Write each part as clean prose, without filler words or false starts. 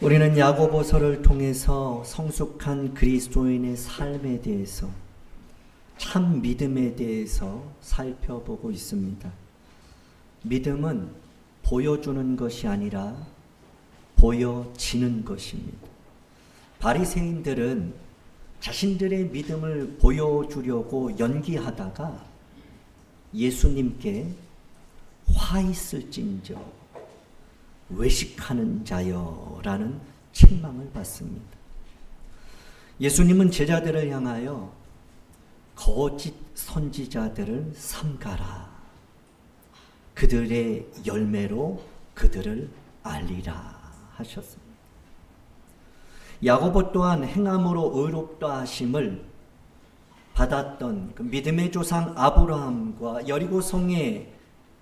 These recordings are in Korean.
우리는 야고보서를 통해서 성숙한 그리스도인의 삶에 대해서, 참 믿음에 대해서 살펴보고 있습니다. 믿음은 보여주는 것이 아니라 보여지는 것입니다. 바리새인들은 자신들의 믿음을 보여주려고 연기하다가 예수님께 화 있을진저 외식하는 자여 라는 책망을 받습니다. 예수님은 제자들을 향하여 거짓 선지자들을 삼가라, 그들의 열매로 그들을 알리라 하셨습니다. 야고보 또한 행함으로 의롭다 하심을 받았던 그 믿음의 조상 아브라함과 여리고성의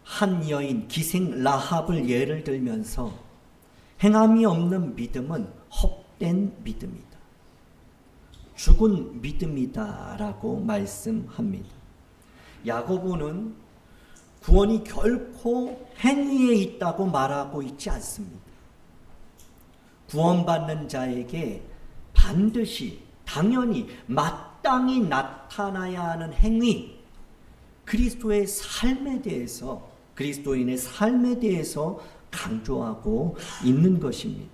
한 여인 기생 라합을 예를 들면서 행함이 없는 믿음은 헛된 믿음이다, 죽은 믿음이다 라고 말씀합니다. 야고보는 구원이 결코 행위에 있다고 말하고 있지 않습니다. 구원받는 자에게 반드시 당연히 마땅히 나타나야 하는 행위, 그리스도의 삶에 대해서, 그리스도인의 삶에 대해서 강조하고 있는 것입니다.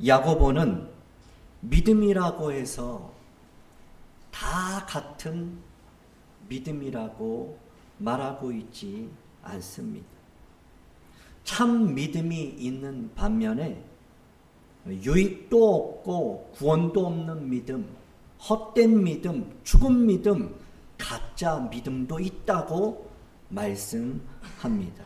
야고보는 믿음이라고 해서 다 같은 믿음이라고 말하고 있지 않습니다. 참 믿음이 있는 반면에 유익도 없고 구원도 없는 믿음, 헛된 믿음, 죽은 믿음, 가짜 믿음도 있다고 말씀합니다.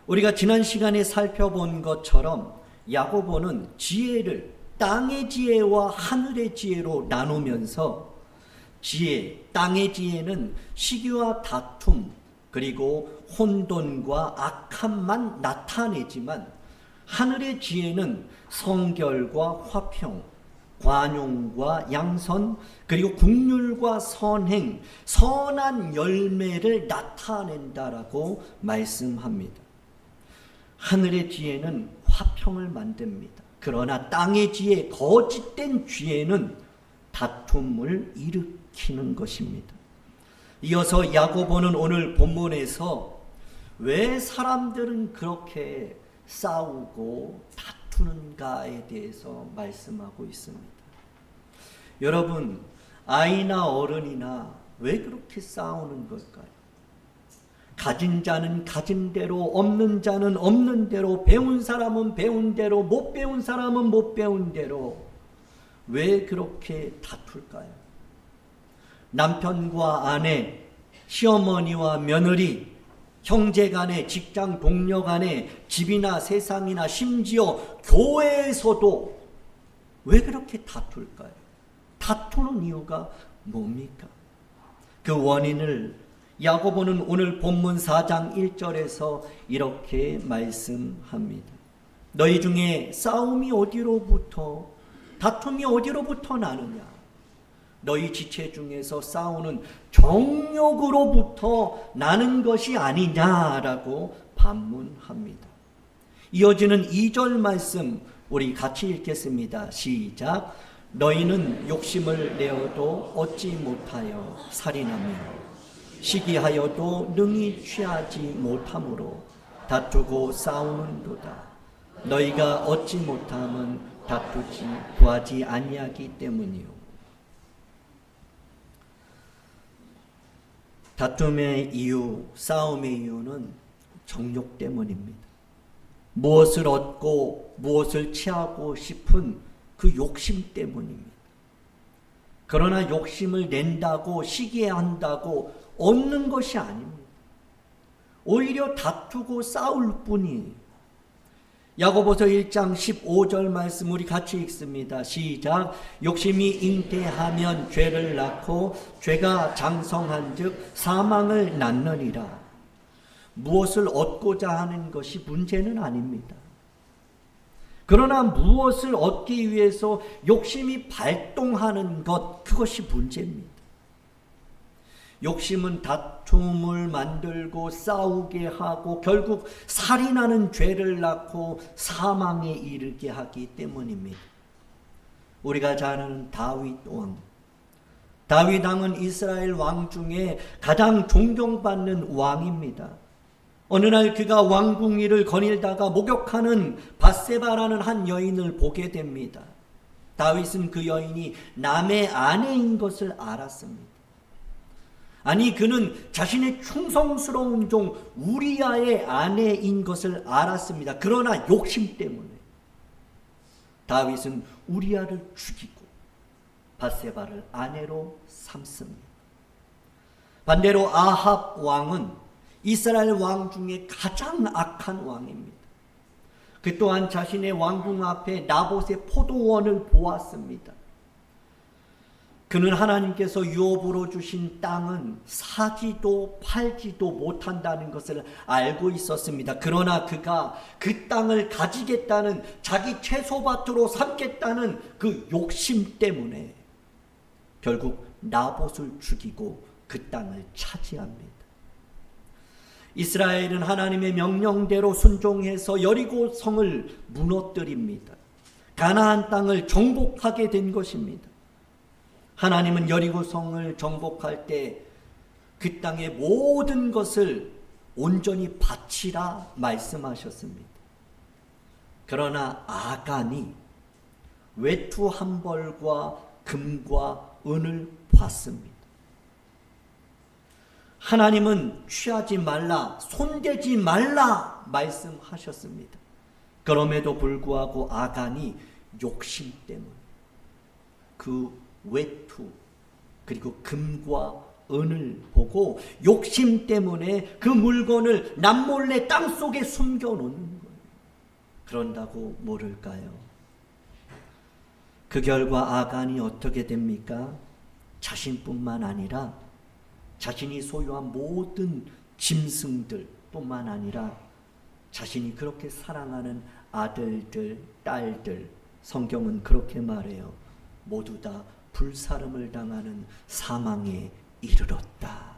우리가 지난 시간에 살펴본 것처럼 야고보는 지혜를 땅의 지혜와 하늘의 지혜로 나누면서 지혜, 땅의 지혜는 시기와 다툼, 그리고 혼돈과 악함만 나타내지만 하늘의 지혜는 성결과 화평, 관용과 양선, 그리고 긍휼과 선행, 선한 열매를 나타낸다라고 말씀합니다. 하늘의 지혜는 화평을 만듭니다. 그러나 땅의 지혜, 거짓된 지혜는 다툼을 일으키는 것입니다. 이어서 야고보는 오늘 본문에서 왜 사람들은 그렇게 싸우고 다투는가에 대해서 말씀하고 있습니다. 여러분, 아이나 어른이나 왜 그렇게 싸우는 걸까요? 가진 자는 가진 대로, 없는 자는 없는 대로, 배운 사람은 배운 대로, 못 배운 사람은 못 배운 대로 왜 그렇게 다툴까요? 남편과 아내, 시어머니와 며느리, 형제 간에, 직장 동료 간에, 집이나 세상이나 심지어 교회에서도 왜 그렇게 다툴까요? 다투는 이유가 뭡니까? 그 원인을 야고보는 오늘 본문 4장 1절에서 이렇게 말씀합니다. 너희 중에 싸움이 어디로부터, 다툼이 어디로부터 나느냐? 너희 지체 중에서 싸우는 정욕으로부터 나는 것이 아니냐라고 반문합니다. 이어지는 2절 말씀 우리 같이 읽겠습니다. 시작. 너희는 욕심을 내어도 얻지 못하여 살인하며 시기하여도 능히 취하지 못함으로 다투고 싸우는도다. 너희가 얻지 못함은 다투지 구하지 아니하기 때문이요. 다툼의 이유, 싸움의 이유는 정욕 때문입니다. 무엇을 얻고 무엇을 취하고 싶은 그 욕심 때문입니다. 그러나 욕심을 낸다고, 시기한다고 얻는 것이 아닙니다. 오히려 다투고 싸울 뿐이에요. 야고보서 1장 15절 말씀 우리 같이 읽습니다. 시작. 욕심이 잉태하면 죄를 낳고 죄가 장성한 즉 사망을 낳느니라. 무엇을 얻고자 하는 것이 문제는 아닙니다. 그러나 무엇을 얻기 위해서 욕심이 발동하는 것, 그것이 문제입니다. 욕심은 다툼을 만들고 싸우게 하고 결국 살인하는 죄를 낳고 사망에 이르게 하기 때문입니다. 우리가 잘 아는 다윗 왕. 다윗 왕은 이스라엘 왕 중에 가장 존경받는 왕입니다. 어느 날 그가 왕궁위를 거닐다가 목욕하는 밧세바라는 한 여인을 보게 됩니다. 다윗은 그 여인이 남의 아내인 것을 알았습니다. 아니, 그는 자신의 충성스러운 종 우리아의 아내인 것을 알았습니다. 그러나 욕심 때문에 다윗은 우리아를 죽이고 밧세바를 아내로 삼습니다. 반대로 아합 왕은 이스라엘 왕 중에 가장 악한 왕입니다. 그 또한 자신의 왕궁 앞에 나봇의 포도원을 보았습니다. 그는 하나님께서 유업으로 주신 땅은 사지도 팔지도 못한다는 것을 알고 있었습니다. 그러나 그가 그 땅을 가지겠다는, 자기 채소밭으로 삼겠다는 그 욕심 때문에 결국 나봇을 죽이고 그 땅을 차지합니다. 이스라엘은 하나님의 명령대로 순종해서 여리고 성을 무너뜨립니다. 가나안 땅을 정복하게 된 것입니다. 하나님은 여리고 성을 정복할 때 그 땅의 모든 것을 온전히 바치라 말씀하셨습니다. 그러나 아간이 외투 한 벌과 금과 은을 받습니다. 하나님은 취하지 말라, 손대지 말라 말씀하셨습니다. 그럼에도 불구하고 아간이 욕심 때문에 그 외투 그리고 금과 은을 보고 욕심 때문에 그 물건을 남몰래 땅속에 숨겨놓는 거예요. 그런다고 모를까요? 그 결과 아간이 어떻게 됩니까? 자신뿐만 아니라 자신이 소유한 모든 짐승들 뿐만 아니라 자신이 그렇게 사랑하는 아들들, 딸들, 성경은 그렇게 말해요. 모두 다 불사름을 당하는 사망에 이르렀다.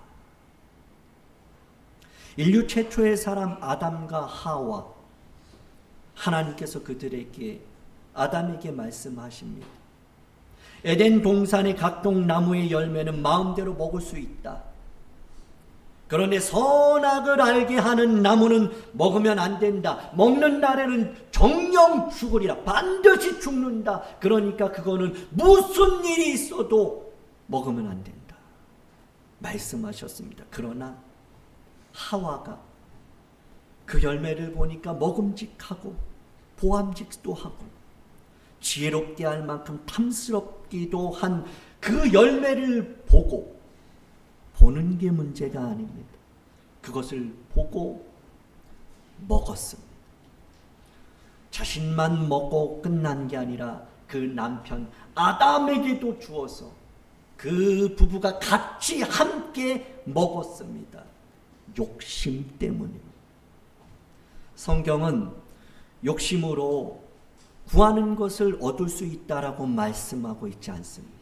인류 최초의 사람 아담과 하와, 하나님께서 그들에게, 아담에게 말씀하십니다. 에덴 동산의 각종 나무의 열매는 마음대로 먹을 수 있다. 그런데 선악을 알게 하는 나무는 먹으면 안 된다. 먹는 날에는 정령 죽으리라. 반드시 죽는다. 그러니까 그거는 무슨 일이 있어도 먹으면 안 된다 말씀하셨습니다. 그러나 하와가 그 열매를 보니까 먹음직하고 보암직도 하고 지혜롭게 할 만큼 탐스럽기도 한 그 열매를 보고, 보는 게 문제가 아닙니다. 그것을 보고 먹었습니다. 자신만 먹고 끝난 게 아니라 그 남편 아담에게도 주어서 그 부부가 같이 함께 먹었습니다. 욕심 때문입니다. 성경은 욕심으로 구하는 것을 얻을 수 있다라고 말씀하고 있지 않습니다.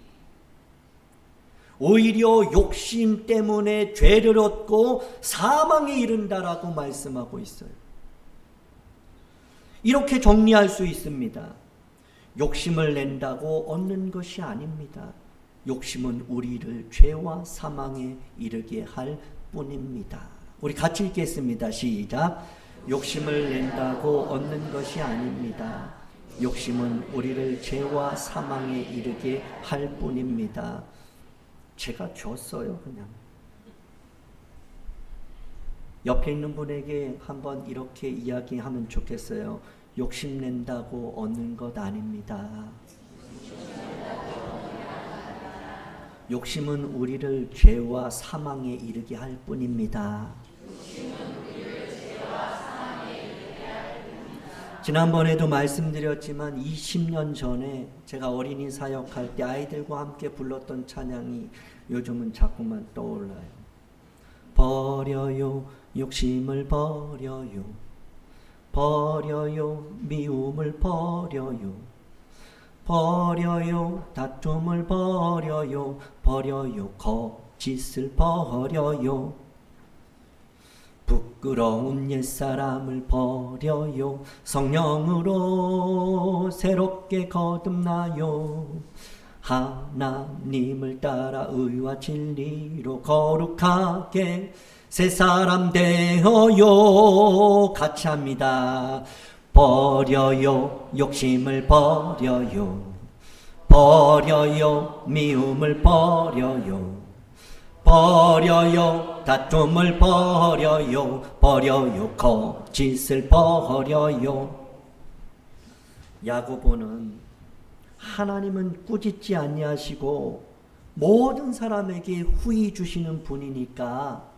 오히려 욕심 때문에 죄를 얻고 사망에 이른다라고 말씀하고 있어요. 이렇게 정리할 수 있습니다. 욕심을 낸다고 얻는 것이 아닙니다. 욕심은 우리를 죄와 사망에 이르게 할 뿐입니다. 우리 같이 읽겠습니다. 시작. 욕심을 낸다고 얻는 것이 아닙니다. 욕심은 우리를 죄와 사망에 이르게 할 뿐입니다. 제가 줬어요, 그냥. 옆에 있는 분에게 한번 이렇게 이야기하면 좋겠어요. 욕심낸다고 얻는 것 아닙니다. 욕심은 우리를 죄와 사망에 이르게 할 뿐입니다. 지난번에도 말씀드렸지만 20년 전에 제가 어린이 사역할 때 아이들과 함께 불렀던 찬양이 요즘은 자꾸만 떠올라요. 버려요, 욕심을 버려요. 버려요, 미움을 버려요. 버려요, 다툼을 버려요. 버려요, 거짓을 버려요. 부끄러운 옛사람을 버려요. 성령으로 새롭게 거듭나요. 하나님을 따라 의와 진리로 거룩하게 새 사람 되어요. 같이 합니다. 버려요. 욕심을 버려요. 버려요. 미움을 버려요. 버려요. 다툼을 버려요. 버려요. 거짓을 버려요. 야고보는 하나님은 꾸짖지 아니하시고 모든 사람에게 후히 주시는 분이니까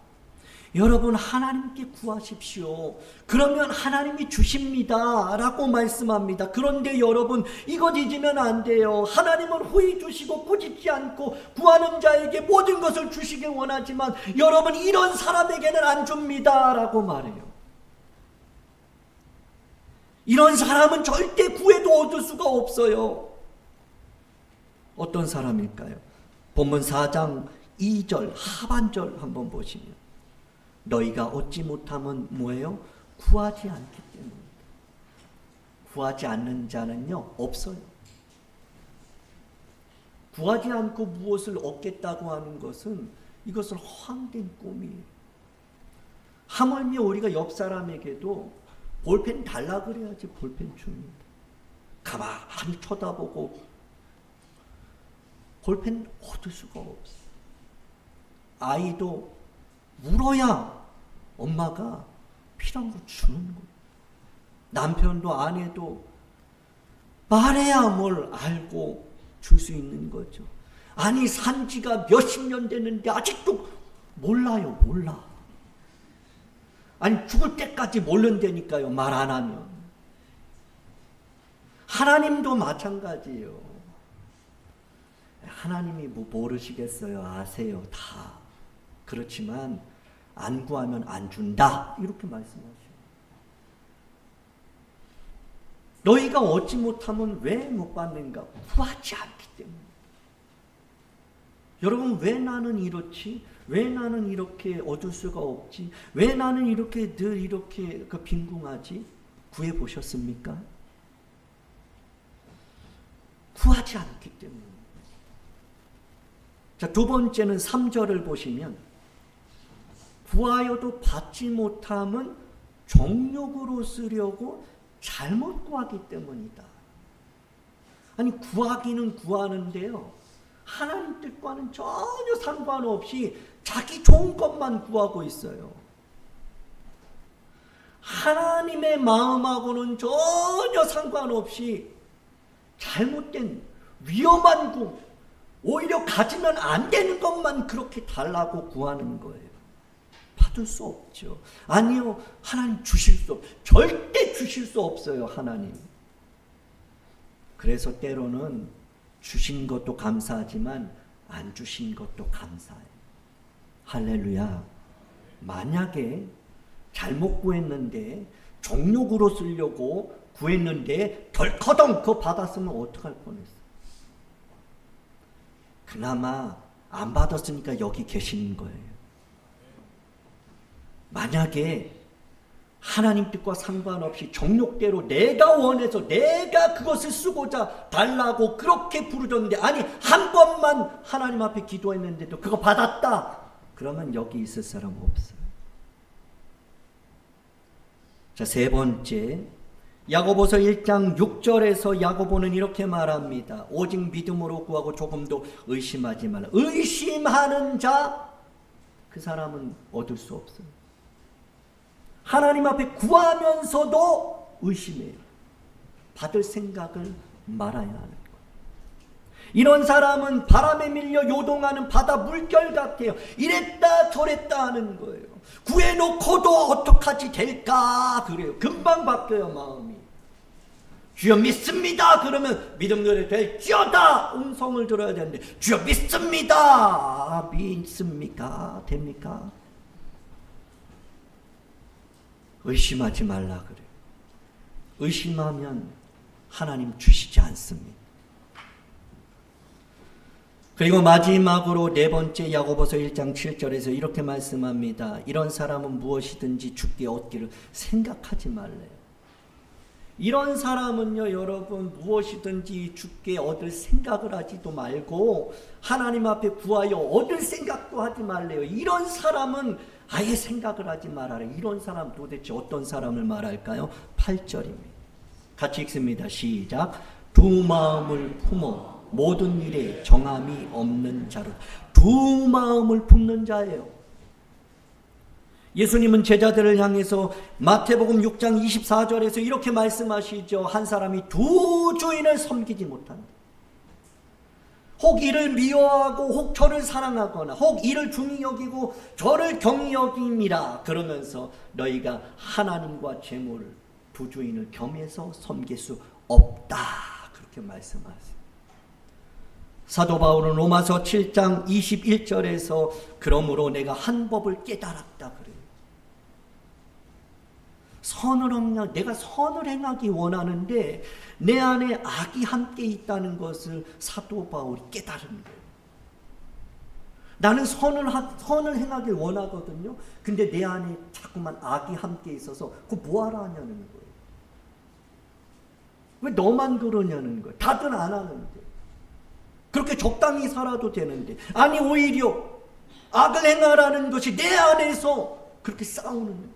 여러분 하나님께 구하십시오. 그러면 하나님이 주십니다 라고 말씀합니다. 그런데 여러분 이것 잊으면 안 돼요. 하나님은 후히 주시고 꾸짖지 않고 구하는 자에게 모든 것을 주시길 원하지만 여러분 이런 사람에게는 안 줍니다 라고 말해요. 이런 사람은 절대 구해도 얻을 수가 없어요. 어떤 사람일까요? 본문 4장 2절 하반절 한번 보시면 너희가 얻지 못하면 뭐예요? 구하지 않기 때문입니다. 구하지 않는 자는요 없어요. 구하지 않고 무엇을 얻겠다고 하는 것은 이것은 헛된 꿈이에요. 하물며 우리가 옆 사람에게도 볼펜 달라 그래야지 볼펜 줍니다. 가만히 쳐다보고 볼펜 얻을 수가 없어요. 아이도 울어야 엄마가 필요한 거 주는 거예요. 남편도 아내도 말해야 뭘 알고 줄 수 있는 거죠. 아니 산지가 몇십 년 됐는데 아직도 몰라요. 몰라. 아니 죽을 때까지 모른다니까요. 말 안 하면. 하나님도 마찬가지예요. 하나님이 뭐 모르시겠어요? 아세요. 다. 그렇지만 안 구하면 안 준다. 이렇게 말씀하셔요. 너희가 얻지 못하면 왜 못 받는가? 구하지 않기 때문에. 여러분 왜 나는 이렇지? 왜 나는 이렇게 얻을 수가 없지? 왜 나는 이렇게 늘 이렇게 빈궁하지? 구해 보셨습니까? 구하지 않기 때문에. 자, 두 번째는 3절을 보시면 구하여도 받지 못함은 정욕으로 쓰려고 잘못 구하기 때문이다. 아니 구하기는 구하는데요. 하나님 뜻과는 전혀 상관없이 자기 좋은 것만 구하고 있어요. 하나님의 마음하고는 전혀 상관없이 잘못된 위험한 구, 오히려 가지면 안 되는 것만 그렇게 달라고 구하는 거예요. 받을 수 없죠. 아니요, 하나님 주실 수 없어요. 절대 주실 수 없어요, 하나님. 그래서 때로는 주신 것도 감사하지만 안 주신 것도 감사해요. 할렐루야. 만약에 잘못 구했는데 정욕으로 쓰려고 구했는데 덜커덩 그거 받았으면 어떡할 뻔했어요. 그나마 안 받았으니까 여기 계시는 거예요. 만약에 하나님 뜻과 상관없이 정욕대로 내가 원해서 내가 그것을 쓰고자 달라고 그렇게 부르셨는데 아니 한 번만 하나님 앞에 기도했는데도 그거 받았다. 그러면 여기 있을 사람 없어요. 자, 세 번째 야고보서 1장 6절에서 야고보는 이렇게 말합니다. 오직 믿음으로 구하고 조금도 의심하지 말라. 의심하는 자 그 사람은 얻을 수 없어요. 하나님 앞에 구하면서도 의심해요. 받을 생각을 말아야 하는 거예요. 이런 사람은 바람에 밀려 요동하는 바다 물결 같아요. 이랬다 저랬다 하는 거예요. 구해놓고도 어떡하지 될까 그래요. 금방 바뀌어요 마음이. 주여 믿습니다 그러면 믿음 노래 될지어다 음성을 들어야 되는데 주여 믿습니다. 믿습니까? 됩니까? 의심하지 말라 그래요. 의심하면 하나님 주시지 않습니다. 그리고 마지막으로 네 번째 야고보서 1장 7절에서 이렇게 말씀합니다. 이런 사람은 무엇이든지 주께 얻기를 생각하지 말래요. 이런 사람은요, 여러분, 무엇이든지 주께 얻을 생각을 하지도 말고 하나님 앞에 구하여 얻을 생각도 하지 말래요. 이런 사람은 아예 생각을 하지 말아라. 이런 사람 도대체 어떤 사람을 말할까요? 8절입니다. 같이 읽습니다. 시작. 두 마음을 품어 모든 일에 정함이 없는 자로. 두 마음을 품는 자예요. 예수님은 제자들을 향해서 마태복음 6장 24절에서 이렇게 말씀하시죠. 한 사람이 두 주인을 섬기지 못한다. 혹 이를 미워하고 혹 저를 사랑하거나 혹 이를 중히 여기고 저를 경히 여김이라. 그러면서 너희가 하나님과 재물을 두 주인을 겸해서 섬길 수 없다. 그렇게 말씀하세요. 사도 바울은 로마서 7장 21절에서 그러므로 내가 한 법을 깨달았다 그래요. 내가 선을 행하기 원하는데 내 안에 악이 함께 있다는 것을 사도 바울이 깨달은 거예요. 나는 선을 행하길 원하거든요. 근데 내 안에 자꾸만 악이 함께 있어서 그거 뭐하러 하냐는 거예요. 왜 너만 그러냐는 거예요. 다들 안 하는데. 그렇게 적당히 살아도 되는데. 아니 오히려 악을 행하라는 것이 내 안에서 그렇게 싸우는 거예요.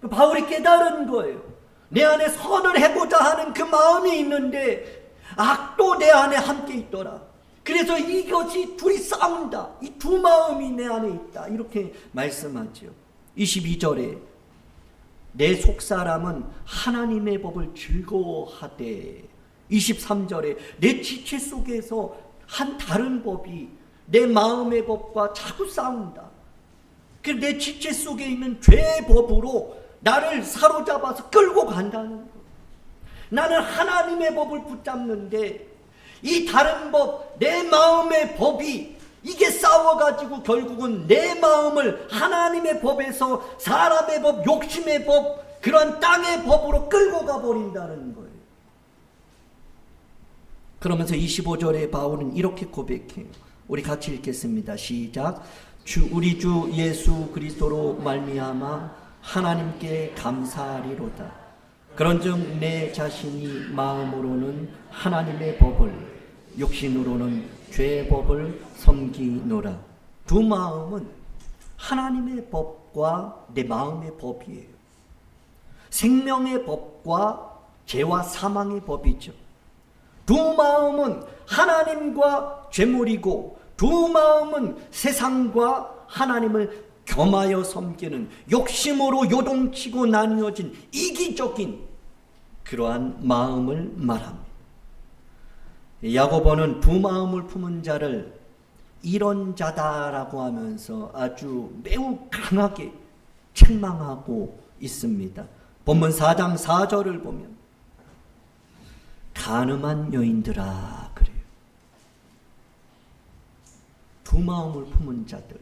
바울이 깨달은 거예요. 내 안에 선을 해보자 하는 그 마음이 있는데 악도 내 안에 함께 있더라. 그래서 이것이 둘이 싸운다. 이 두 마음이 내 안에 있다. 이렇게 말씀하죠. 22절에 내 속사람은 하나님의 법을 즐거워하되 23절에 내 지체 속에서 한 다른 법이 내 마음의 법과 자꾸 싸운다. 그 내 지체 속에 있는 죄의 법으로 나를 사로잡아서 끌고 간다는 거. 나는 하나님의 법을 붙잡는데 이 다른 법, 내 마음의 법이 이게 싸워가지고 결국은 내 마음을 하나님의 법에서 사람의 법, 욕심의 법, 그런 땅의 법으로 끌고 가버린다는 거예요. 그러면서 25절에 바울은 이렇게 고백해요. 우리 같이 읽겠습니다. 시작. 우리 주 예수 그리스도로 말미암아 하나님께 감사하리로다. 그런즉 내 자신이 마음으로는 하나님의 법을, 육신으로는 죄의 법을 섬기노라. 두 마음은 하나님의 법과 내 마음의 법이에요. 생명의 법과 죄와 사망의 법이죠. 두 마음은 하나님과 죄물이고 두 마음은 세상과 하나님을 겸하여 섬기는 욕심으로 요동치고 나뉘어진 이기적인 그러한 마음을 말합니다. 야고보는 두 마음을 품은 자를 이런 자다라고 하면서 아주 매우 강하게 책망하고 있습니다. 본문 4장 4절을 보면 간음한 여인들아 그래요. 두 마음을 품은 자들,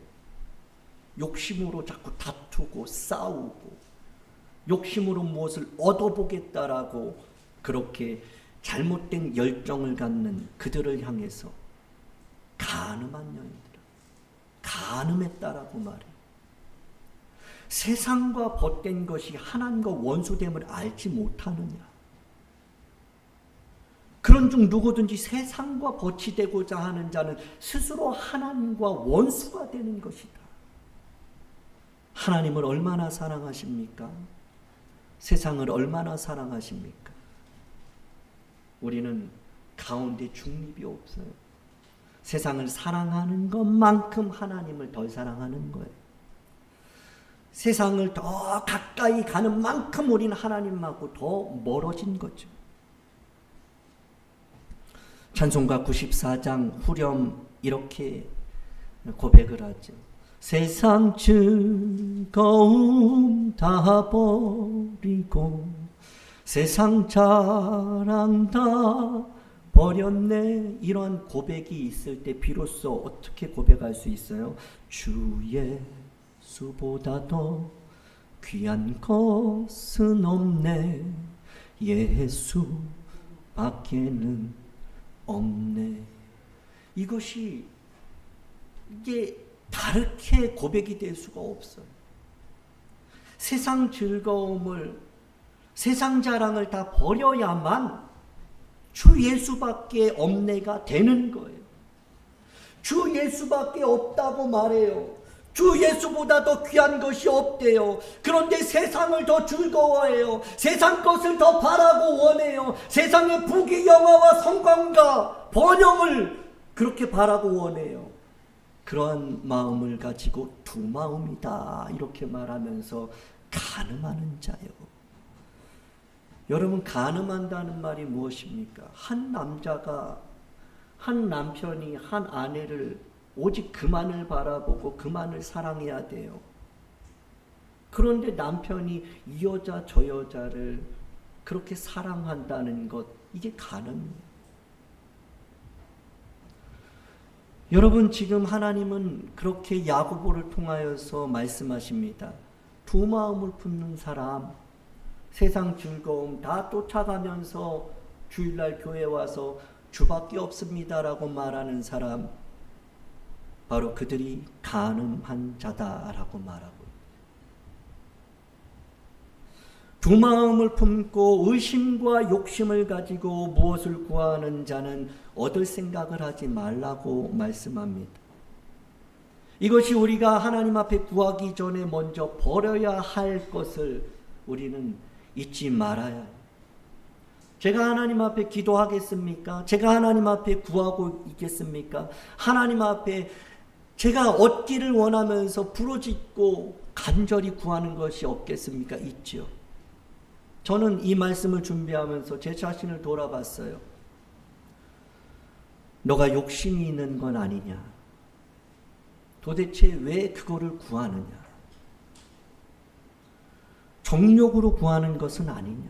욕심으로 자꾸 다투고 싸우고 욕심으로 무엇을 얻어보겠다라고 그렇게 잘못된 열정을 갖는 그들을 향해서 간음한 여인들아, 간음했다라고 말해요. 세상과 벗된 것이 하나님과 원수됨을 알지 못하느냐. 그런 중 누구든지 세상과 벗이 되고자 하는 자는 스스로 하나님과 원수가 되는 것이다. 하나님을 얼마나 사랑하십니까? 세상을 얼마나 사랑하십니까? 우리는 가운데 중립이 없어요. 세상을 사랑하는 것만큼 하나님을 덜 사랑하는 거예요. 세상을 더 가까이 가는 만큼 우리는 하나님하고 더 멀어진 거죠. 찬송가 94장 후렴 이렇게 고백을 하죠. 세상 즐거움 다 버리고 세상 자랑 다 버렸네. 이런 고백이 있을 때 비로소 어떻게 고백할 수 있어요? 주 예수보다 더 귀한 것은 없네. 예수밖에는 없네. 이것이 이게 다르게 고백이 될 수가 없어요. 세상 즐거움을, 세상 자랑을 다 버려야만 주 예수밖에 없네가 되는 거예요. 주 예수밖에 없다고 말해요. 주 예수보다 더 귀한 것이 없대요. 그런데 세상을 더 즐거워해요. 세상 것을 더 바라고 원해요. 세상의 부귀 영화와 성광과 번영을 그렇게 바라고 원해요. 그러한 마음을 가지고 두 마음이다 이렇게 말하면서 간음하는 자요. 여러분, 간음한다는 말이 무엇입니까? 한 남자가, 한 남편이 한 아내를 오직 그만을 바라보고 그만을 사랑해야 돼요. 그런데 남편이 이 여자 저 여자를 그렇게 사랑한다는 것, 이게 간음이에요. 여러분, 지금 하나님은 그렇게 야고보를 통하여서 말씀하십니다. 두 마음을 품는 사람, 세상 즐거움 다 쫓아가면서 주일날 교회 와서 주밖에 없습니다라고 말하는 사람, 바로 그들이 간음한 자다라고 말하고, 두 마음을 품고 의심과 욕심을 가지고 무엇을 구하는 자는 얻을 생각을 하지 말라고 말씀합니다. 이것이 우리가 하나님 앞에 구하기 전에 먼저 버려야 할 것을 우리는 잊지 말아야 해요. 제가 하나님 앞에 기도하겠습니까? 제가 하나님 앞에 구하고 있겠습니까? 하나님 앞에 제가 얻기를 원하면서 부르짖고 간절히 구하는 것이 없겠습니까? 있죠. 저는 이 말씀을 준비하면서 제 자신을 돌아봤어요. 너가 욕심이 있는 건 아니냐? 도대체 왜 그거를 구하느냐? 정욕으로 구하는 것은 아니냐?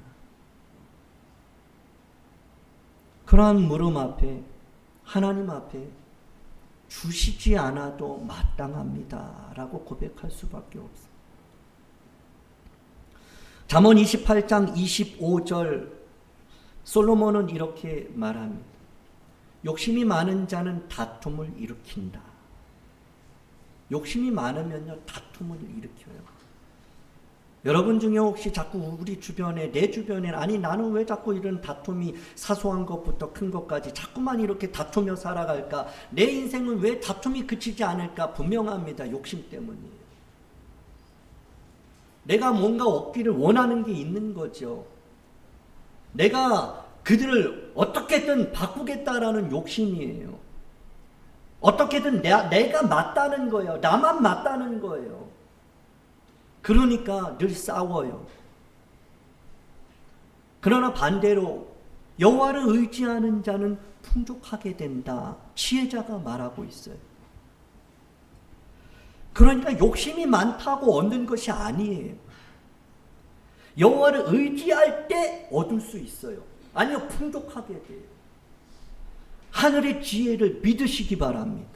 그러한 물음 앞에, 하나님 앞에 주시지 않아도 마땅합니다 라고 고백할 수밖에 없어요. 잠언 28장 25절 솔로몬은 이렇게 말합니다. 욕심이 많은 자는 다툼을 일으킨다. 욕심이 많으면요, 다툼을 일으켜요. 여러분 중에 혹시 자꾸 우리 주변에, 내 주변에, 아니 나는 왜 자꾸 이런 다툼이 사소한 것부터 큰 것까지 자꾸만 이렇게 다투며 살아갈까? 내 인생은 왜 다툼이 그치지 않을까? 분명합니다. 욕심 때문이에요. 내가 뭔가 얻기를 원하는 게 있는 거죠. 내가 그들을 어떻게든 바꾸겠다라는 욕심이에요. 어떻게든 내가 맞다는 거예요. 나만 맞다는 거예요. 그러니까 늘 싸워요. 그러나 반대로 여호와를 의지하는 자는 풍족하게 된다. 지혜자가 말하고 있어요. 그러니까 욕심이 많다고 얻는 것이 아니에요. 여호와를 의지할 때 얻을 수 있어요. 아니요, 풍족하게 돼요. 하늘의 지혜를 믿으시기 바랍니다.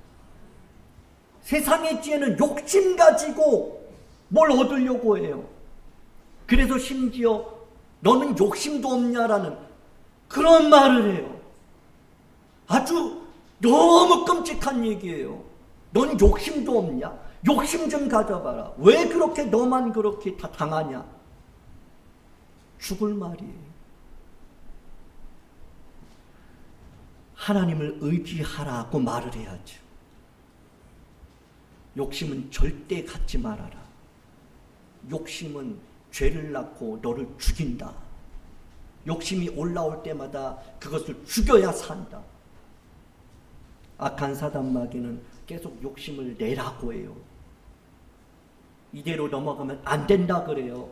세상의 지혜는 욕심 가지고 뭘 얻으려고 해요. 그래서 심지어 너는 욕심도 없냐라는 그런 말을 해요. 아주 너무 끔찍한 얘기예요. 넌 욕심도 없냐? 욕심 좀 가져봐라. 왜 그렇게 너만 그렇게 다 당하냐? 죽을 말이에요. 하나님을 의지하라고 말을 해야죠. 욕심은 절대 갖지 말아라. 욕심은 죄를 낳고 너를 죽인다. 욕심이 올라올 때마다 그것을 죽여야 산다. 악한 사단 마귀는 계속 욕심을 내라고 해요. 이대로 넘어가면 안 된다 그래요.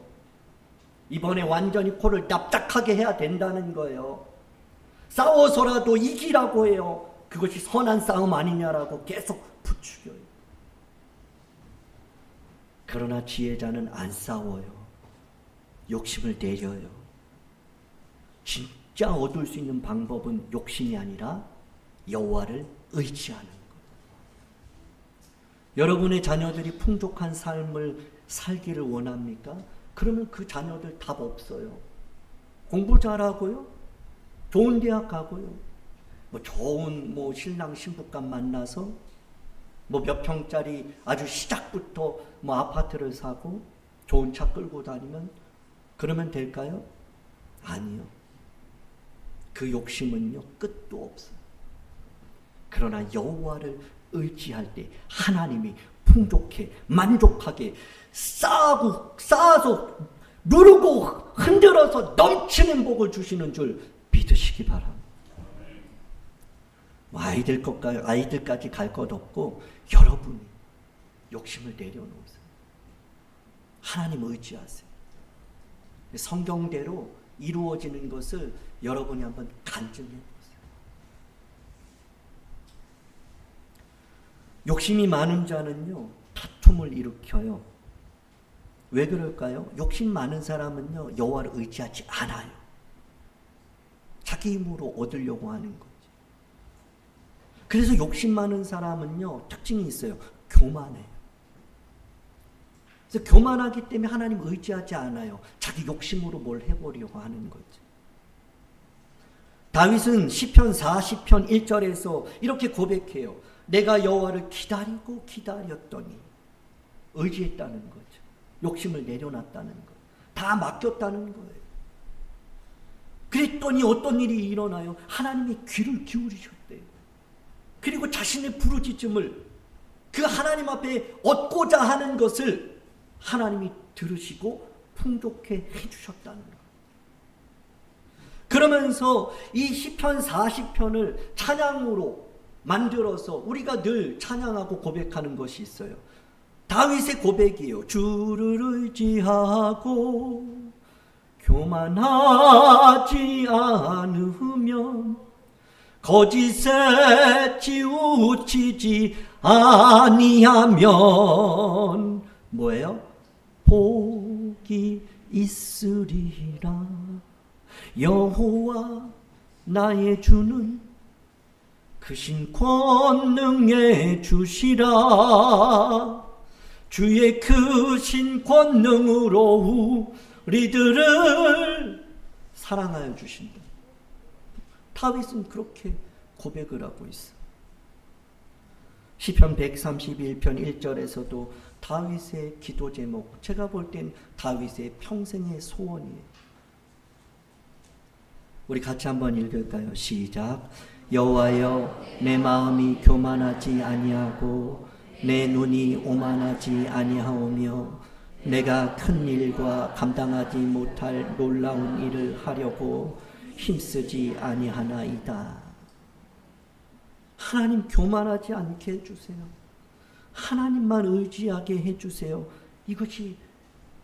이번에 완전히 코를 납작하게 해야 된다는 거예요. 싸워서라도 이기라고 해요. 그것이 선한 싸움 아니냐라고 계속 부추겨요. 그러나 지혜자는 안 싸워요. 욕심을 내려요. 진짜 얻을 수 있는 방법은 욕심이 아니라 여호와를 의지하는 것. 여러분의 자녀들이 풍족한 삶을 살기를 원합니까? 그러면 그 자녀들 답 없어요. 공부 잘하고요. 좋은 대학 가고요. 뭐 좋은 뭐 신랑 신부감 만나서 뭐 몇 평짜리 아주 시작부터 뭐 아파트를 사고 좋은 차 끌고 다니면 그러면 될까요? 아니요. 그 욕심은요 끝도 없어요. 그러나 여호와를 의지할 때 하나님이 풍족해 만족하게 쌓아서 누르고 흔들어서 넘치는 복을 주시는 줄 믿으시기 바랍니다. 아이들까지 갈 것 없고 여러분이 욕심을 내려놓으세요. 하나님 의지하세요. 성경대로 이루어지는 것을 여러분이 한번 간증해 보세요. 욕심이 많은 자는요 다툼을 일으켜요. 왜 그럴까요? 욕심 많은 사람은요 여호와를 의지하지 않아요. 자기 힘으로 얻으려고 하는 거지. 그래서 욕심 많은 사람은요 특징이 있어요. 교만해요. 그래서 교만하기 때문에 하나님 의지하지 않아요. 자기 욕심으로 뭘 해보려고 하는 거지. 다윗은 시편 40편 1절에서 이렇게 고백해요. 내가 여호와를 기다리고 기다렸더니 의지했다는 거죠. 욕심을 내려놨다는 거. 다 맡겼다는 거예요. 그랬더니 어떤 일이 일어나요? 하나님이 귀를 기울이셨대요. 그리고 자신의 부르짖음을 그 하나님 앞에 얻고자 하는 것을 하나님이 들으시고 풍족해 해주셨다는 거예요. 그러면서 이 시편 40편을 찬양으로 만들어서 우리가 늘 찬양하고 고백하는 것이 있어요. 다윗의 고백이에요. 주를 의지하고 교만하지 않으면 거짓에 치우치지 아니하면 뭐예요? 복이 있으리라. 여호와 나의 주는 크신 권능의 주시라. 주의 크신 권능으로 우리들을 사랑하여 주신다. 다윗은 그렇게 고백을 하고 있어. 시편 131편 1절에서도 다윗의 기도 제목, 제가 볼 땐 다윗의 평생의 소원이에요. 우리 같이 한번 읽을까요? 시작. 여호와여, 내 마음이 교만하지 아니하고 내 눈이 오만하지 아니하오며 내가 큰 일과 감당하지 못할 놀라운 일을 하려고 힘쓰지 아니하나이다. 하나님 교만하지 않게 해주세요. 하나님만 의지하게 해주세요. 이것이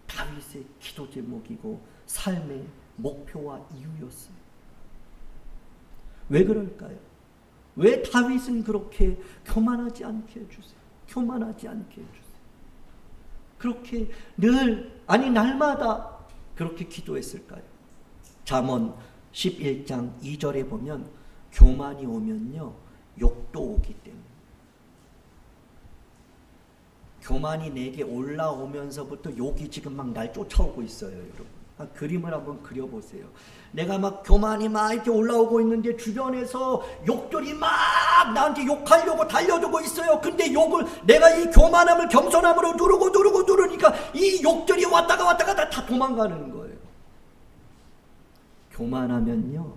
다윗의 기도 제목이고 삶의 목표와 이유였어요. 왜 그럴까요? 왜 다윗은 그렇게 교만하지 않게 해주세요? 교만하지 않게 해주세요. 그렇게 날마다 그렇게 기도했을까요? 잠언 11장 2절에 보면 교만이 오면요 욕도 오기 때문에, 교만이 내게 올라오면서부터 욕이 지금 막 날 쫓아오고 있어요. 여러분 그림을 한번 그려보세요. 내가 막 교만이 막 이렇게 올라오고 있는데 주변에서 욕들이 막 나한테 욕하려고 달려들고 있어요. 근데 욕을 내가 이 교만함을 겸손함으로 누르니까 이 욕들이 왔다가 다 도망가는 거예요. 교만하면요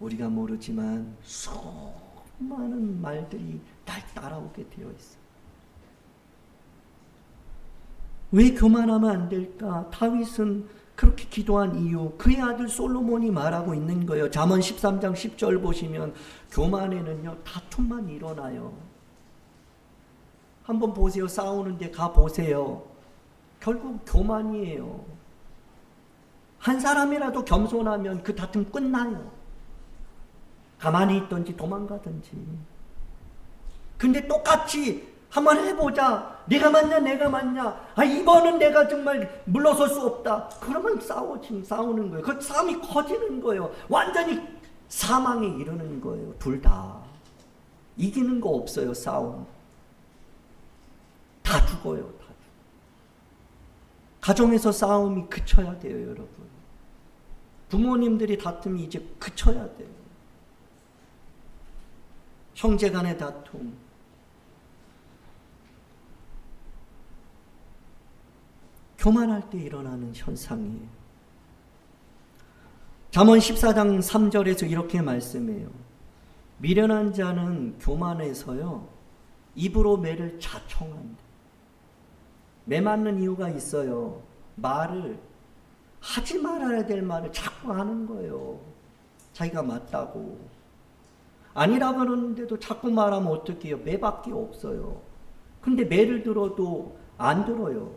우리가 모르지만 수많은 말들이 날 따라오게 되어 있어요. 왜 교만하면 안 될까? 다윗은 그렇게 기도한 이유, 그의 아들 솔로몬이 말하고 있는 거예요. 잠언 13장 10절 보시면 교만에는요 다툼만 일어나요. 한번 보세요. 싸우는데 가보세요. 결국 교만이에요. 한 사람이라도 겸손하면 그 다툼 끝나요. 가만히 있든지 도망가든지. 근데 똑같이 한번 해보자. 내가 맞냐? 이번은 내가 정말 물러설 수 없다. 그러면 싸우는 거예요. 그 싸움이 커지는 거예요. 완전히 사망에 이르는 거예요. 둘 다. 이기는 거 없어요. 싸움. 다 죽어요. 가정에서 싸움이 그쳐야 돼요. 여러분. 부모님들이 다툼이 이제 그쳐야 돼요. 형제 간의 다툼, 교만할 때 일어나는 현상이에요. 잠언 14장 3절에서 이렇게 말씀해요. 미련한 자는 교만해서요 입으로 매를 자청한다. 매 맞는 이유가 있어요. 말을 하지 말아야 될 말을 자꾸 하는 거예요. 자기가 맞다고. 아니라 그러는데도 자꾸 말하면 어떡해요? 매밖에 없어요. 근데 매를 들어도 안 들어요.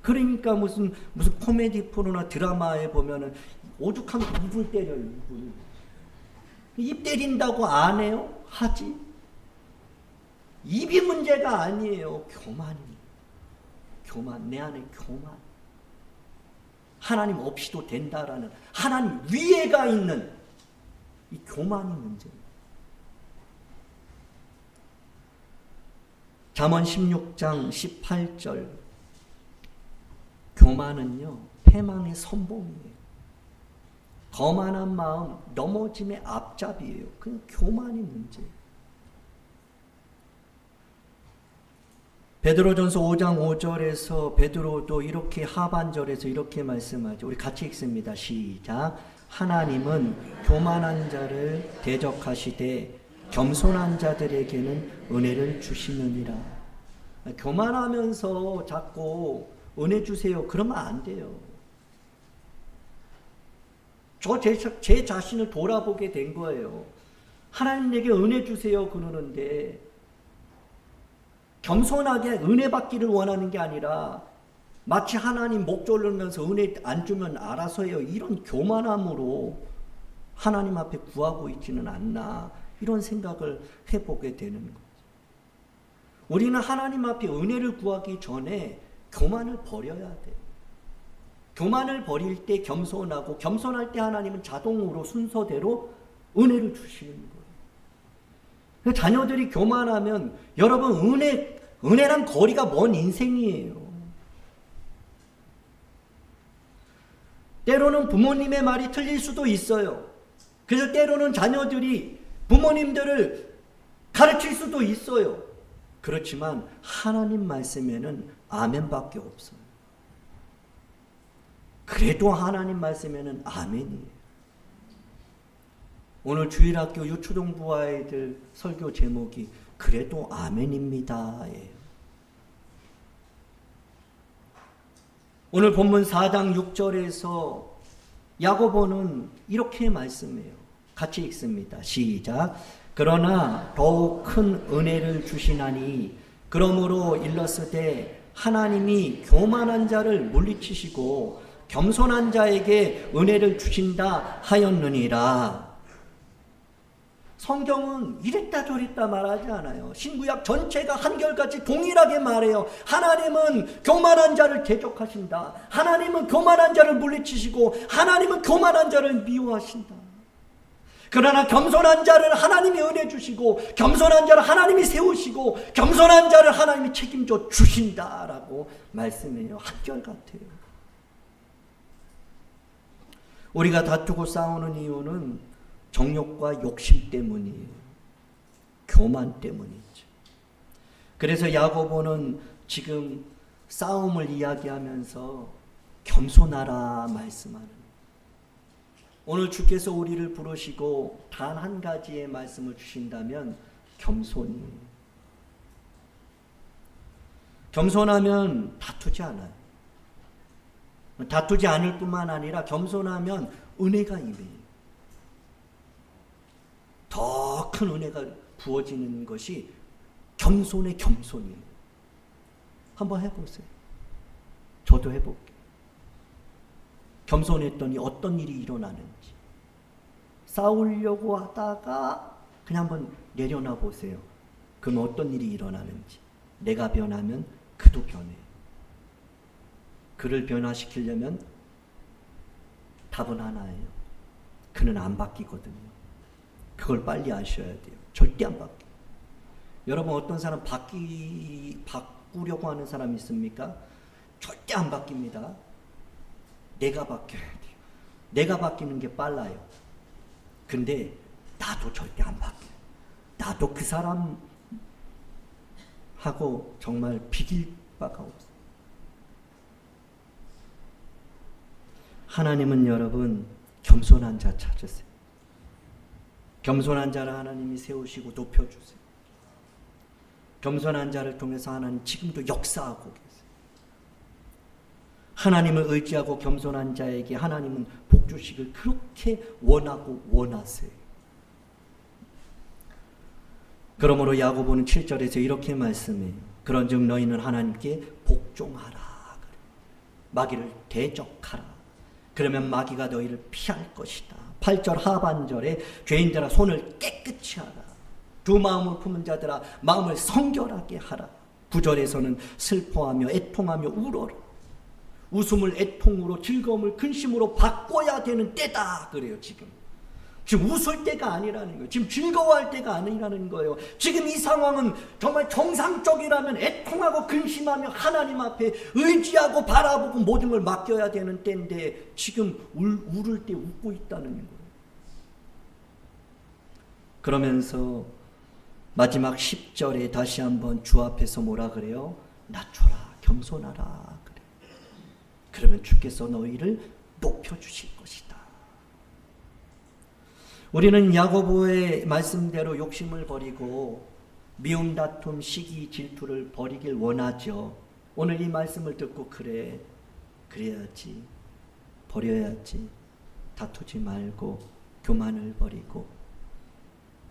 그러니까 무슨 코미디 프로나 드라마에 보면은 오죽하면 입을 때려요. 입을. 입 때린다고 안 해요? 하지. 입이 문제가 아니에요. 교만이. 교만. 내 안에 교만. 하나님 없이도 된다라는 하나님 위에가 있는 이 교만이 문제입니다. 잠언 16장 18절. 교만은요 패망의 선봉이에요. 거만한 마음 넘어짐의 앞잡이에요. 그건 교만이 문제예요. 베드로전서 5장 5절에서 베드로도 이렇게 하반절에서 이렇게 말씀하죠. 우리 같이 읽습니다. 시작. 하나님은 교만한 자를 대적하시되 겸손한 자들에게는 은혜를 주시느니라. 교만하면서 자꾸 은혜 주세요 그러면 안 돼요. 제 자신을 돌아보게 된 거예요. 하나님 내게 은혜 주세요 그러는데 겸손하게 은혜 받기를 원하는 게 아니라 마치 하나님 목 졸르면서 은혜 안 주면 알아서 해요. 이런 교만함으로 하나님 앞에 구하고 있지는 않나 이런 생각을 해보게 되는 거죠. 우리는 하나님 앞에 은혜를 구하기 전에 교만을 버려야 돼요. 교만을 버릴 때 겸손하고 겸손할 때 하나님은 자동으로 순서대로 은혜를 주시는 거예요. 자녀들이 교만하면 여러분 은혜랑 거리가 먼 인생이에요. 때로는 부모님의 말이 틀릴 수도 있어요. 그래서 때로는 자녀들이 부모님들을 가르칠 수도 있어요. 그렇지만 하나님 말씀에는 아멘밖에 없어요. 그래도 하나님 말씀에는 아멘이에요. 오늘 주일학교 유초등부 아이들 설교 제목이 그래도 아멘입니다. 오늘 본문 4장 6절에서 야고보는 이렇게 말씀해요. 같이 읽습니다. 시작. 그러나 더욱 큰 은혜를 주시나니 그러므로 일렀으되 하나님이 교만한 자를 물리치시고 겸손한 자에게 은혜를 주신다 하였느니라. 성경은 이랬다 저랬다 말하지 않아요. 신구약 전체가 한결같이 동일하게 말해요. 하나님은 교만한 자를 대적하신다. 하나님은 교만한 자를 물리치시고 하나님은 교만한 자를 미워하신다. 그러나 겸손한 자를 하나님이 은혜 주시고 겸손한 자를 하나님이 세우시고 겸손한 자를 하나님이 책임져 주신다라고 말씀해요. 한결같아요. 우리가 다투고 싸우는 이유는 정욕과 욕심 때문이에요. 교만 때문이죠. 그래서 야고보는 지금 싸움을 이야기하면서 겸손하라 말씀하는 거예요. 오늘 주께서 우리를 부르시고 단 한 가지의 말씀을 주신다면 겸손이에요. 겸손하면 다투지 않아요. 다투지 않을 뿐만 아니라 겸손하면 은혜가 임해요. 더 큰 은혜가 부어지는 것이 겸손의 겸손이에요. 한번 해보세요. 저도 해볼게요. 겸손했더니 어떤 일이 일어나는지. 싸우려고 하다가 그냥 한번 내려놔 보세요. 그럼 어떤 일이 일어나는지. 내가 변하면 그도 변해요. 그를 변화시키려면 답은 하나예요. 그는 안 바뀌거든요. 그걸 빨리 아셔야 돼요. 절대 안 바뀌어요. 여러분 어떤 사람 바꾸려고 하는 사람이 있습니까? 절대 안 바뀝니다. 내가 바뀌어야 돼요. 내가 바뀌는 게 빨라요. 근데 나도 절대 안 바뀌어요. 나도 그 사람하고 정말 비길 바가 없어. 하나님은 여러분 겸손한 자 찾으세요. 겸손한 자를 하나님이 세우시고 높여주세요. 겸손한 자를 통해서 하나님 지금도 역사하고 계세요. 하나님을 의지하고 겸손한 자에게 하나님은 복 주시길 그렇게 원하고 원하세요. 그러므로 야고보는 7절에서 이렇게 말씀해요. 그런즉 너희는 하나님께 복종하라. 마귀를 대적하라. 그러면 마귀가 너희를 피할 것이다. 8절 하반절에 죄인들아 손을 깨끗이 하라. 두 마음을 품은 자들아 마음을 성결하게 하라. 9절에서는 슬퍼하며 애통하며 울어라. 웃음을 애통으로 즐거움을 근심으로 바꿔야 되는 때다 그래요. 지금 웃을 때가 아니라는 거예요. 지금 즐거워할 때가 아니라는 거예요. 지금 이 상황은 정말 정상적이라면 애통하고 근심하며 하나님 앞에 의지하고 바라보고 모든 걸 맡겨야 되는 때인데 지금 울을 때 웃고 있다는 거예요. 그러면서 마지막 10절에 다시 한번 주 앞에서 뭐라 그래요? 낮춰라, 겸손하라 그래. 그러면 주께서 너희를 높여주실 것이다. 우리는 야고보의 말씀대로 욕심을 버리고 미움, 다툼, 시기, 질투를 버리길 원하죠. 오늘 이 말씀을 듣고 그래야지, 버려야지, 다투지 말고 교만을 버리고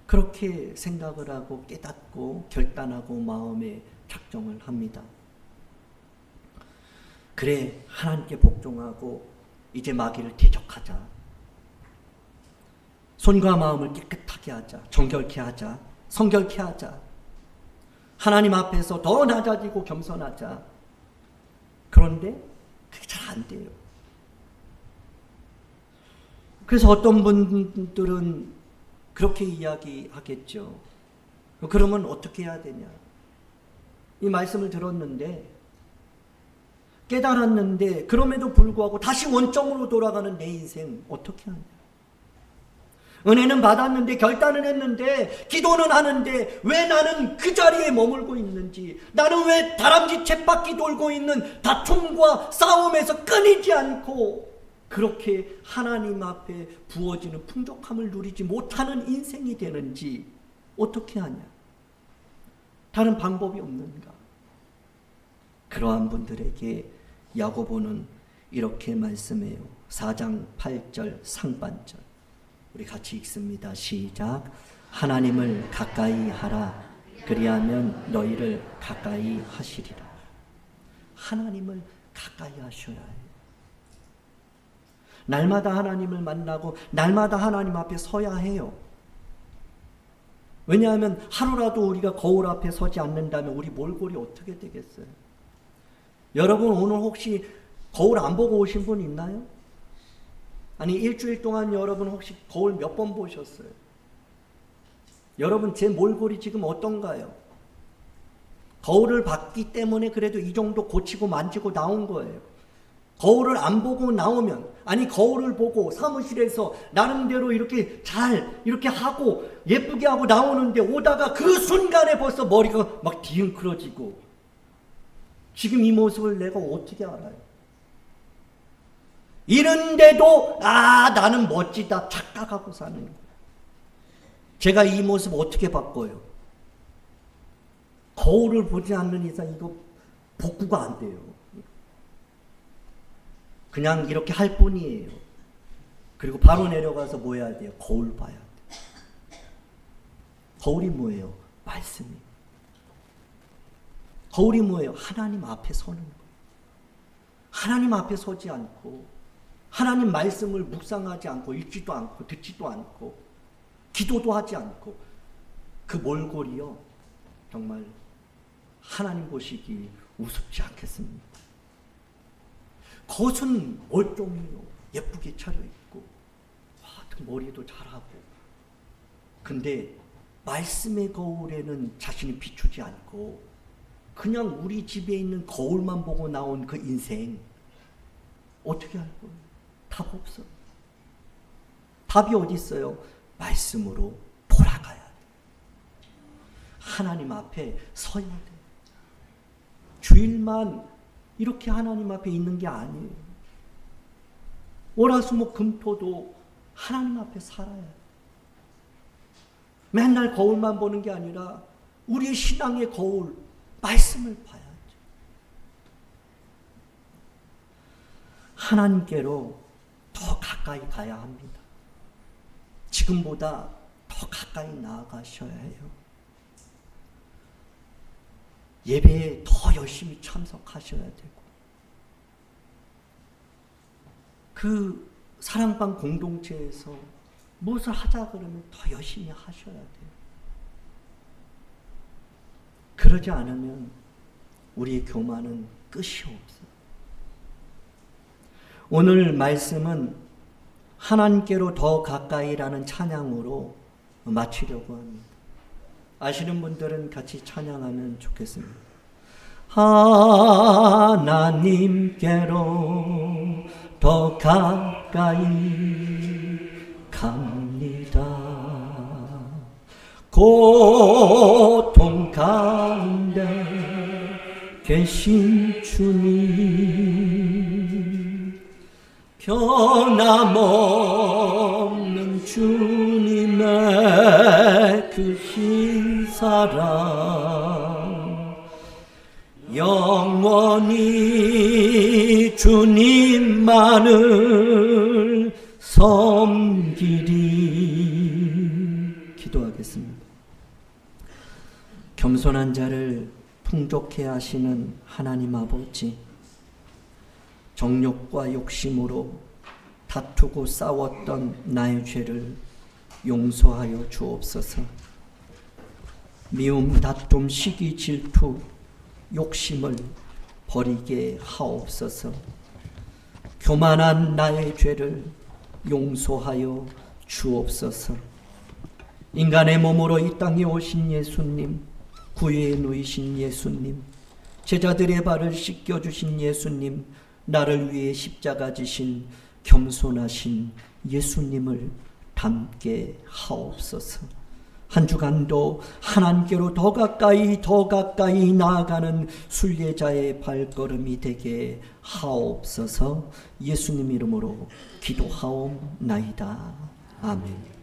그렇게 생각을 하고 깨닫고 결단하고 마음에 작정을 합니다. 그래, 하나님께 복종하고 이제 마귀를 대적하자. 손과 마음을 깨끗하게 하자. 정결케 하자. 성결케 하자. 하나님 앞에서 더 낮아지고 겸손하자. 그런데 그게 잘 안 돼요. 그래서 어떤 분들은 그렇게 이야기하겠죠. 그러면 어떻게 해야 되냐? 이 말씀을 들었는데 깨달았는데 그럼에도 불구하고 다시 원점으로 돌아가는 내 인생 어떻게 하냐? 은혜는 받았는데 결단은 했는데 기도는 하는데 왜 나는 그 자리에 머물고 있는지, 나는 왜 다람쥐 쳇바퀴 돌고 있는 다툼과 싸움에서 끊이지 않고 그렇게 하나님 앞에 부어지는 풍족함을 누리지 못하는 인생이 되는지 어떻게 하냐? 다른 방법이 없는가? 그러한 분들에게 야고보는 이렇게 말씀해요. 4장 8절 상반절 우리 같이 읽습니다. 시작. 하나님을 가까이 하라. 그리하면 너희를 가까이 하시리라. 하나님을 가까이 하셔야 해요. 날마다 하나님을 만나고 날마다 하나님 앞에 서야 해요. 왜냐하면 하루라도 우리가 거울 앞에 서지 않는다면 우리 몰골이 어떻게 되겠어요? 여러분 오늘 혹시 거울 안 보고 오신 분 있나요? 아니 일주일 동안 여러분 혹시 거울 몇 번 보셨어요? 여러분 제 몰골이 지금 어떤가요? 거울을 봤기 때문에 그래도 이 정도 고치고 만지고 나온 거예요. 거울을 안 보고 나오면, 아니 거울을 보고 사무실에서 나름대로 이렇게 잘 이렇게 하고 예쁘게 하고 나오는데 오다가 그 순간에 벌써 머리가 막 뒤엉클어지고, 지금 이 모습을 내가 어떻게 알아요? 이런데도 나는 멋지다 착각하고 사는 거예요. 제가 이 모습 어떻게 바꿔요? 거울을 보지 않는 이상 이거 복구가 안 돼요. 그냥 이렇게 할 뿐이에요. 그리고 바로 내려가서 뭐 해야 돼요? 거울 봐야 돼요. 거울이 뭐예요? 말씀이. 거울이 뭐예요? 하나님 앞에 서는 거예요. 하나님 앞에 서지 않고 하나님 말씀을 묵상하지 않고 읽지도 않고 듣지도 않고 기도도 하지 않고 그 몰골이요 정말 하나님 보시기 우습지 않겠습니까? 겉은 멀쩡해요. 예쁘게 차려입고 머리도 잘하고, 근데 말씀의 거울에는 자신이 비추지 않고 그냥 우리 집에 있는 거울만 보고 나온 그 인생 어떻게 할 거예요? 답 없어요. 답이 어디 있어요? 말씀으로 돌아가야 돼요. 하나님 앞에 서야 돼. 주일만 이렇게 하나님 앞에 있는 게 아니에요. 월화수목 금토도 하나님 앞에 살아야 돼. 맨날 거울만 보는 게 아니라 우리의 신앙의 거울, 말씀을 봐야죠. 하나님께로 더 가까이 가야 합니다. 지금보다 더 가까이 나아가셔야 해요. 예배에 더 열심히 참석하셔야 되고, 그 사랑방 공동체에서 무엇을 하자 그러면 더 열심히 하셔야 돼요. 그러지 않으면 우리의 교만은 끝이 없어요. 오늘 말씀은 하나님께로 더 가까이라는 찬양으로 마치려고 합니다. 아시는 분들은 같이 찬양하면 좋겠습니다. 하나님께로 더 가까이 갑니다. 고통 가운데 계신 주님, 변함없는 주님의 그 흰 사랑, 영원히 주님만을 섬기리. 기도하겠습니다. 겸손한 자를 풍족해 하시는 하나님 아버지, 정욕과 욕심으로 다투고 싸웠던 나의 죄를 용서하여 주옵소서. 미움, 다툼, 시기, 질투, 욕심을 버리게 하옵소서. 교만한 나의 죄를 용서하여 주옵소서. 인간의 몸으로 이 땅에 오신 예수님, 구유에 누이신 예수님, 제자들의 발을 씻겨주신 예수님, 나를 위해 십자가 지신 겸손하신 예수님을 닮게 하옵소서. 한 주간도 하나님께로 더 가까이 나아가는 순례자의 발걸음이 되게 하옵소서. 예수님 이름으로 기도하옵나이다. 아멘.